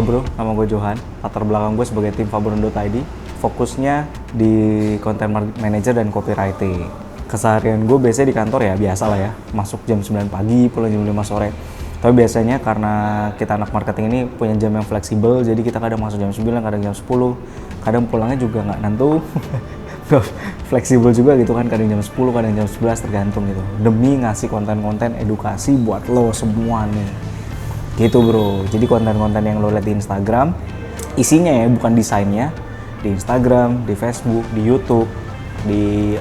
Halo bro, nama gue Johan. Latar belakang gue sebagai tim Fabron.id. Fokusnya di content manager dan copywriting. Keseharian gue biasanya di kantor ya, biasa lah ya. Masuk jam 9 pagi, pulang jam 5 sore. Tapi biasanya karena kita anak marketing ini punya jam yang fleksibel, jadi kita kadang masuk jam 9, kadang jam 10. Kadang pulangnya juga nggak nentu. Fleksibel juga gitu kan, kadang jam 10, kadang jam 11, tergantung gitu. Demi ngasih konten-konten edukasi buat lo semua nih. Gitu bro, jadi konten-konten yang lo lihat di Instagram isinya ya, bukan desainnya. Di Instagram, di Facebook, di YouTube, di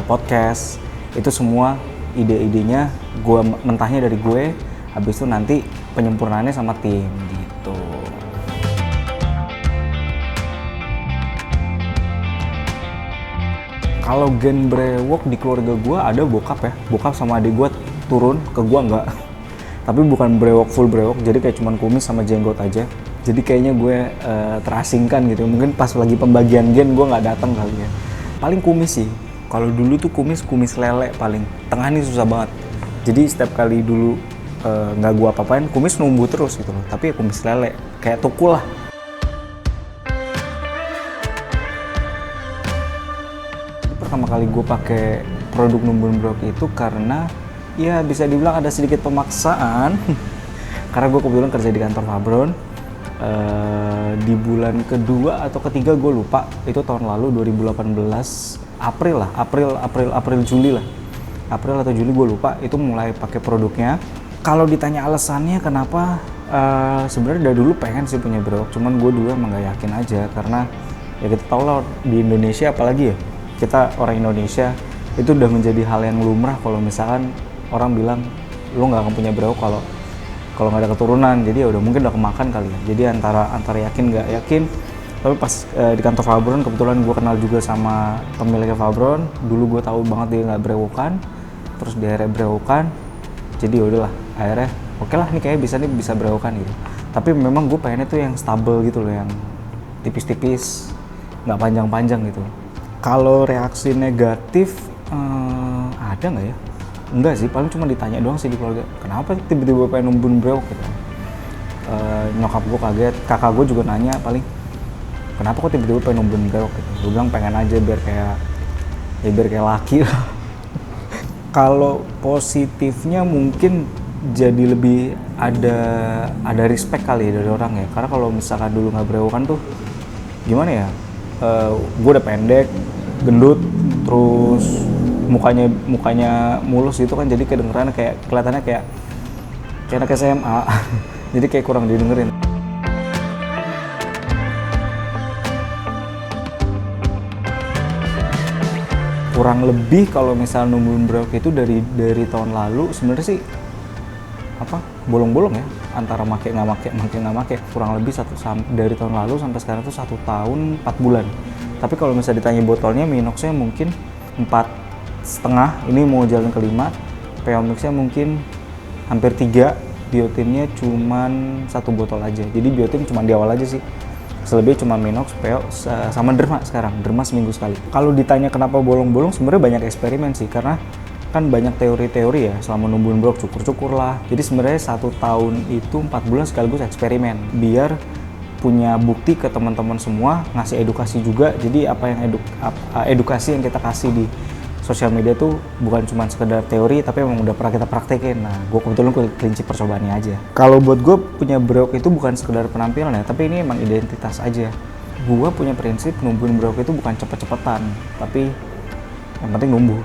podcast, itu semua ide-idenya gue, mentahnya dari gue. Habis itu nanti penyempurnaannya sama tim gitu. Kalau gen brewok di keluarga gue ada bokap ya, bokap sama adik gue turun, ke gue enggak. Tapi bukan brewok full brewok, jadi kayak cuman kumis sama jenggot aja. Jadi kayaknya gue terasingkan gitu. Mungkin pas lagi pembagian gen gue nggak datang kali ya. Paling kumis sih. Kalau dulu tuh kumis lele paling. Tengah ini susah banget. Jadi setiap kali dulu nggak gue apa-apain, kumis numbuh terus gitu loh. Tapi ya kumis lele, kayak tukul lah. Jadi pertama kali gue pakai produk numbuhin brewok itu karena ya bisa dibilang ada sedikit pemaksaan. Karena gue kebetulan kerja di kantor Fabron. Di bulan kedua atau ketiga gue lupa, itu tahun lalu 2018 April Juli lah, April atau Juli gue lupa, itu mulai pakai produknya. Kalau ditanya alasannya kenapa, sebenarnya dari dulu pengen sih punya brewok, cuman gue dulu emang gak yakin aja. Karena ya kita tau lah di Indonesia, apalagi ya kita orang Indonesia, itu udah menjadi hal yang lumrah kalau misalkan orang bilang lo nggak akan punya brewok kalau nggak ada keturunan. Jadi ya udah, mungkin udah kemakan kali ya. Jadi antara yakin nggak yakin. Tapi pas di kantor Fabron kebetulan gue kenal juga sama pemiliknya Fabron. Dulu gue tahu banget dia nggak brewokan, terus dia akhirnya brewokan. Jadi ya udahlah, akhirnya oke lah, nih kayaknya bisa brewokan gitu. Tapi memang gue pengennya tuh yang stable gitu loh, yang tipis-tipis, nggak panjang-panjang gitu. Kalau reaksi negatif ada nggak ya? Enggak sih, paling cuma ditanya doang sih di keluarga, kenapa tiba-tiba pengen numbuhin brewok gitu. Nyokap gue kaget, kakak gue juga nanya paling, kenapa kok tiba-tiba pengen numbuhin brewok gitu. Gue bilang pengen aja biar kayak laki lah. Kalau positifnya mungkin jadi lebih ada respect kali ya dari orang ya. Karena kalau misalkan dulu nggak brewokan tuh gimana ya, gue udah pendek, gendut, terus mukanya mulus gitu kan, jadi kedengeran kelihatannya kayak anak SMA. Jadi kayak kurang didengerin. Kurang lebih kalau misal numbuhin brewok itu dari tahun lalu sebenarnya sih bolong-bolong ya, antara make nggak make, kurang lebih dari tahun lalu sampai sekarang tuh 1 tahun 4 bulan. Tapi kalau misalnya ditanya botolnya, Minoxnya mungkin 4,5, ini mau jalan ke 5. Peomixnya mungkin hampir 3, biotinnya cuman 1 botol aja. Jadi biotin cuma di awal aja sih. Selebihnya cuma Minox, Peo, sama Derma sekarang. Derma seminggu sekali. Kalau ditanya kenapa bolong-bolong, sebenarnya banyak eksperimen sih. Karena kan banyak teori-teori ya selama numbuhin brewok, cukur-cukur lah. Jadi sebenarnya 1 tahun itu 4 bulan sekaligus eksperimen. Biar punya bukti ke teman-teman semua, ngasih edukasi juga. Jadi apa yang edukasi yang kita kasih di sosial media tuh bukan cuma sekedar teori, tapi emang udah pernah kita praktekin. Nah, gue kebetulan kelinci percobaannya aja. Kalau buat gue punya brewok itu bukan sekedar penampilan ya, tapi ini emang identitas aja. Gue punya prinsip numbuhin brewok itu bukan cepet-cepetan, tapi yang penting numbuh.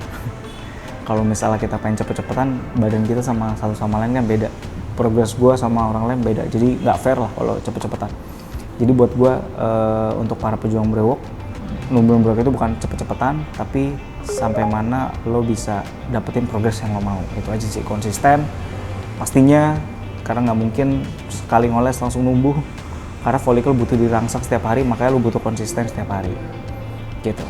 Kalau misalnya kita pengen cepet-cepetan, badan kita sama satu sama lain kan beda. Progres gue sama orang lain beda, jadi nggak fair lah kalau cepet-cepetan. Jadi buat gue, untuk para pejuang brewok, numbuhin brewok itu bukan cepet-cepetan, tapi sampai mana lo bisa dapetin progres yang lo mau. Itu aja sih, konsisten pastinya, karena nggak mungkin sekali ngoles langsung numbuh. Karena folikel butuh dirangsang setiap hari, makanya lo butuh konsisten setiap hari gitu.